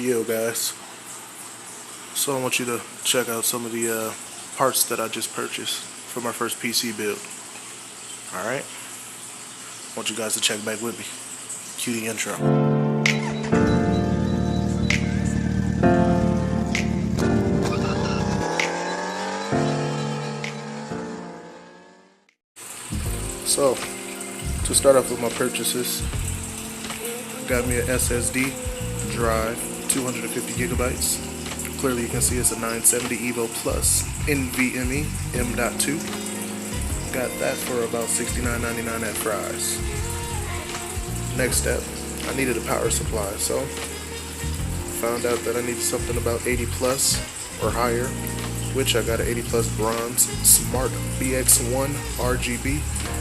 Yo guys, so I want you to check out some of the parts that I just purchased for my first PC build. Alright, I want you guys to check back with me. Cue the intro. So, to start off with my purchases, got me a SSD drive, 250 gigabytes. Clearly you can see it's a 970 EVO Plus NVMe M.2. Got that for about $69.99 at Fry's. Next step, I needed a power supply, so found out that I needed something about 80 plus or higher, which I got an 80 plus bronze Smart BX1 RGB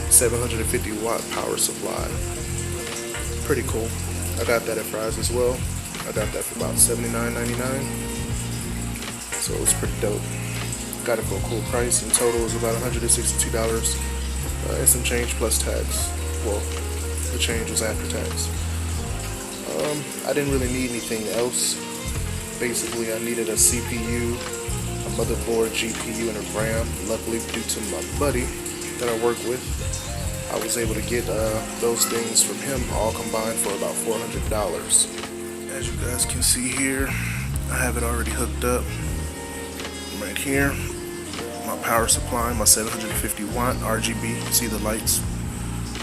750 watt power supply. Pretty cool. I got that at Fry's as well. I got that for about $79.99, so it was pretty dope. Got it for a cool price. In total, it was about $162 and some change plus tax. Well, the change was after tax. I didn't really need anything else. Basically, I needed a CPU, a motherboard, GPU, and a RAM. Luckily, due to my buddy that I work with, I was able to get those things from him all combined for about $400. As you guys can see here, I have it already hooked up. Right here, my power supply, my 750 watt RGB. See the lights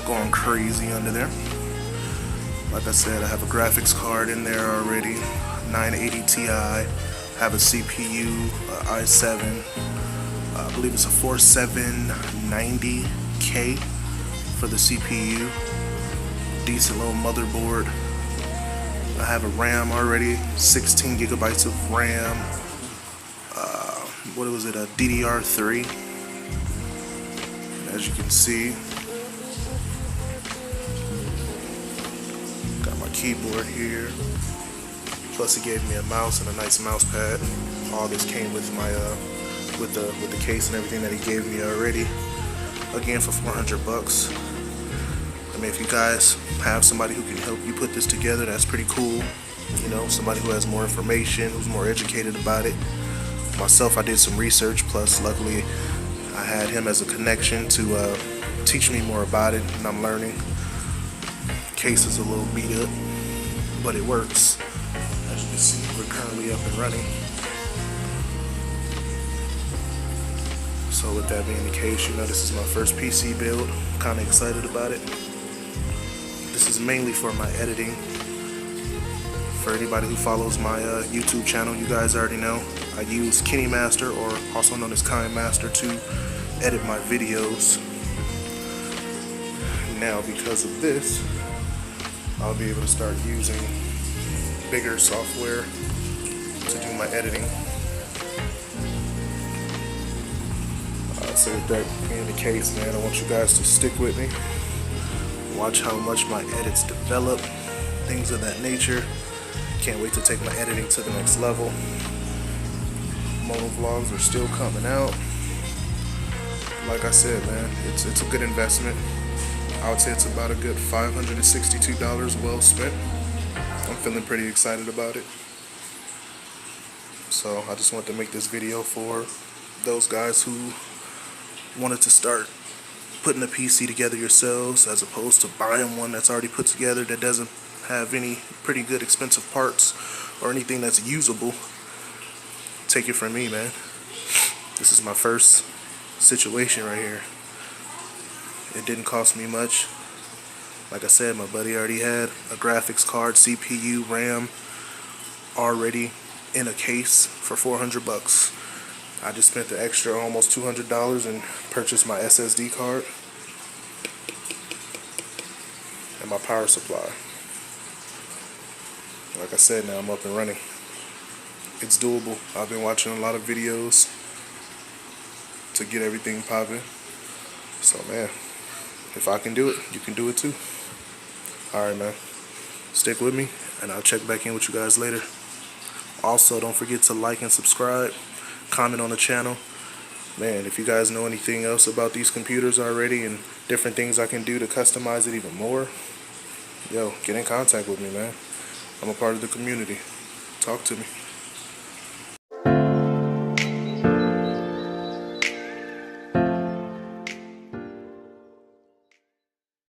going crazy under there. Like I said, I have a graphics card in there already, 980 Ti. I have a CPU, i7, I believe it's a 4790K for the CPU. Decent little motherboard. I have a RAM already, 16 gigabytes of RAM. What was it, a DDR3, as you can see. Got my keyboard here, plus he gave me a mouse and a nice mouse pad. All this came with my with the case and everything that he gave me already, again for $400. I mean, if you guys have somebody who can help you put this together, that's pretty cool. You know, somebody who has more information, who's more educated about it. Myself, I did some research, plus luckily I had him as a connection to teach me more about it, and I'm learning. Case is a little beat up, but it works. As you can see, we're currently up and running. So with that being the case, you know, this is my first PC build. Kind of excited about it. This is mainly for my editing. For anybody who follows my YouTube channel, you guys already know I use KineMaster, or also known as KineMaster, to edit my videos. Now, because of this, I'll be able to start using bigger software to do my editing. So with that being the case, man, I want you guys to stick with me. Watch how much my edits develop, things of that nature. Can't wait to take my editing to the next level. Moto vlogs are still coming out. Like I said, man, it's a good investment. I would say it's about a good $562 well spent. I'm feeling pretty excited about it. So I just wanted to make this video for those guys who wanted to start putting a PC together yourselves, as opposed to buying one that's already put together that doesn't have any pretty good expensive parts or anything that's usable. Take it from me, man. This is my first situation right here. It didn't cost me much. Like I said, my buddy already had a graphics card, CPU, RAM already in a case for $400. I just spent the extra almost $200 and purchased my SSD card and my power supply. Like I said, now I'm up and running. It's doable. I've been watching a lot of videos to get everything popping. So man, if I can do it, you can do it too. Alright, man. Stick with me, and I'll check back in with you guys later. Also, don't forget to like and subscribe. Comment on the channel. Man, if you guys know anything else about these computers already and different things I can do to customize it even more, yo, get in contact with me, man. I'm a part of the community. Talk to me.